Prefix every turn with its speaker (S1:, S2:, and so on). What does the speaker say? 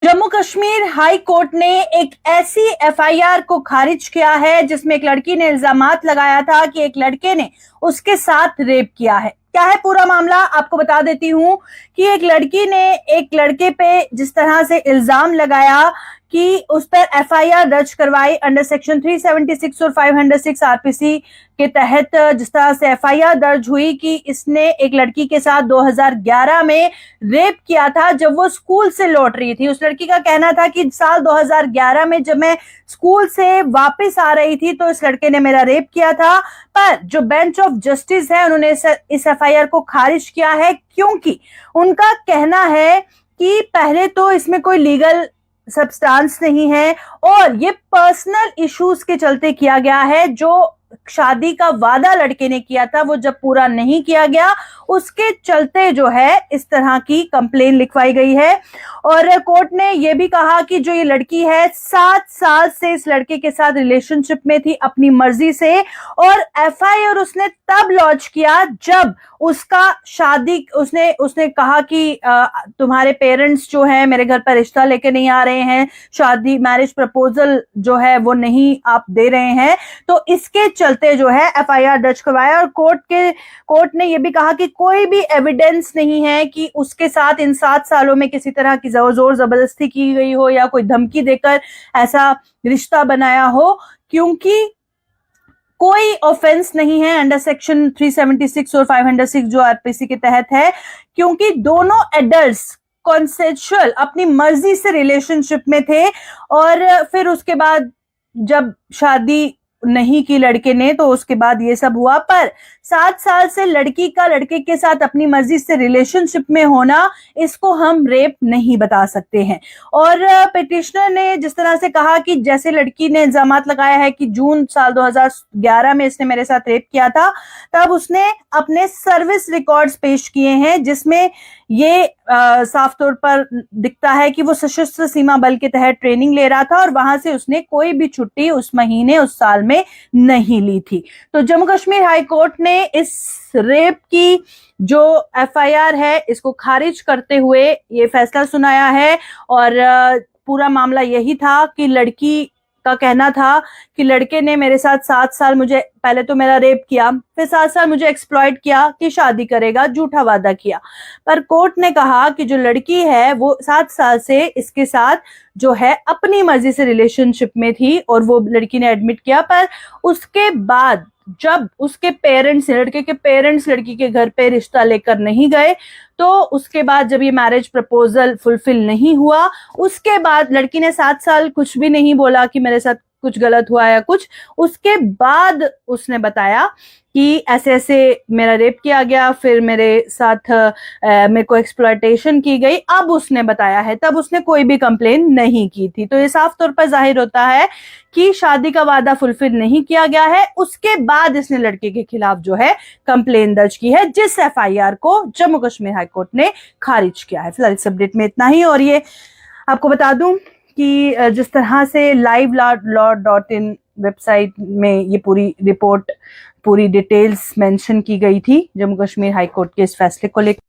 S1: Jammu Kashmir high court ने एक ऐसी एफआईआर को खारिज किया है जिसमें एक लड़की ने इल्जामात लगाया था कि एक लड़के ने उसके साथ रेप किया है। क्या है पूरा मामला, आपको बता देती हूं कि एक लड़की ने एक लड़के पे जिस तरह से इल्जाम लगाया कि उस पर एफआईआर दर्ज करवाई अंडर सेक्शन 376 और 506 आरपीसी के तहत, जिस तरह से एफआईआर दर्ज हुई कि इसने एक लड़की के साथ 2011 में रेप किया था जब वो स्कूल से लौट रही थी। उस लड़की का कहना था कि साल 2011 में जब मैं स्कूल से वापस आ रही थी तो इस लड़के ने मेरा रेप किया था। पर जो बेंच ऑफ जस्टिस है उन्होंने इस एफआईआर को खारिज किया है, क्योंकि उनका कहना है कि पहले तो इसमें कोई लीगल सब्सटेंस नहीं है और ये पर्सनल इश्यूज के चलते किया गया है। जो शादी का वादा लड़के ने किया था वो जब पूरा नहीं किया गया, उसके चलते जो है इस तरह की कंप्लेन लिखवाई गई है। और कोर्ट ने यह भी कहा कि जो ये लड़की है 7 साल से इस लड़के के साथ रिलेशनशिप में थी अपनी मर्जी से, और एफआईआर उसने तब लॉन्च किया जब उसका शादी उसने कहा कि तुम्हारे पेरेंट्स जो है मेरे घर पर रिश्ता लेके नहीं आ रहे हैं, शादी मैरिज प्रपोजल जो है वो नहीं आप दे रहे हैं, तो इसके चलते जो है एफआईआर दर्ज करवाया। और कोर्ट ने यह भी कहा कि कोई भी एविडेंस नहीं है कि उसके साथ इन 7 सालों में किसी तरह की जोर जबरदस्ती की गई हो या कोई धमकी देकर ऐसा रिश्ता बनाया हो, क्योंकि कोई ऑफेंस नहीं है अंडर सेक्शन 376 और 506 जो आरपीसी के तहत है, क्योंकि दोनों एडल्ट्स कॉन्सेंशुअल अपनी मर्जी से रिलेशनशिप में थे। और फिर उसके बाद जब शादी नहीं की लड़के ने तो उसके बाद ये सब हुआ। पर 7 साल से लड़की का लड़के के साथ अपनी मर्जी से रिलेशनशिप में होना, इसको हम रेप नहीं बता सकते हैं। और पिटिशनर ने जिस तरह से कहा कि जैसे लड़की ने इल्जामात लगाया है कि जून साल 2011 में इसने मेरे साथ रेप किया था, तब उसने अपने सर्विस रिकॉर्ड्स पेश किए हैं जिसमें ये साफ तौर पर दिखता है कि वो सशस्त्र सीमा बल के तहत ट्रेनिंग ले रहा था और वहां से उसने कोई भी छुट्टी उस महीने उस साल में नहीं ली थी। तो जम्मू कश्मीर हाई कोर्ट ने इस रेप की जो एफआईआर है इसको खारिज करते हुए ये फैसला सुनाया है। और पूरा मामला यही था कि लड़की का कहना था कि लड़के ने मेरे साथ 7 साल मुझे पहले तो मेरा रेप किया, फिर 7 साल मुझे एक्सप्लॉइट किया कि शादी करेगा, झूठा वादा किया। पर कोर्ट ने कहा कि जो लड़की है वो 7 साल से इसके साथ जो है अपनी मर्जी से रिलेशनशिप में थी और वो लड़की ने एडमिट किया। पर उसके बाद जब उसके पेरेंट्स, लड़के के पेरेंट्स लड़की के घर पे रिश्ता लेकर नहीं गए, तो उसके बाद जब ये मैरिज प्रपोजल फुलफिल नहीं हुआ, उसके बाद लड़की ने 7 साल कुछ भी नहीं बोला कि मेरे साथ कुछ गलत हुआ या कुछ। उसके बाद उसने बताया कि ऐसे ऐसे मेरा रेप किया गया, फिर मेरे साथ मेरे को एक्सप्लॉयटेशन की गई, अब उसने बताया है, तब उसने कोई भी कंप्लेन नहीं की थी। तो ये साफ तौर पर जाहिर होता है कि शादी का वादा फुलफिल नहीं किया गया है। उसके बाद इसने लड़के के खिलाफ जो है कंप्लेन दर्ज की है, जिस एफआईआर को जम्मू कश्मीर हाईकोर्ट ने खारिज किया है। फिलहाल इस अपडेट में इतना ही। और ये आपको बता दूं कि जिस तरह से livelawin वेबसाइट में ये पूरी रिपोर्ट, पूरी डिटेल्स मेंशन की गई थी जम्मू कश्मीर हाई कोर्ट के इस फैसले को लेकर।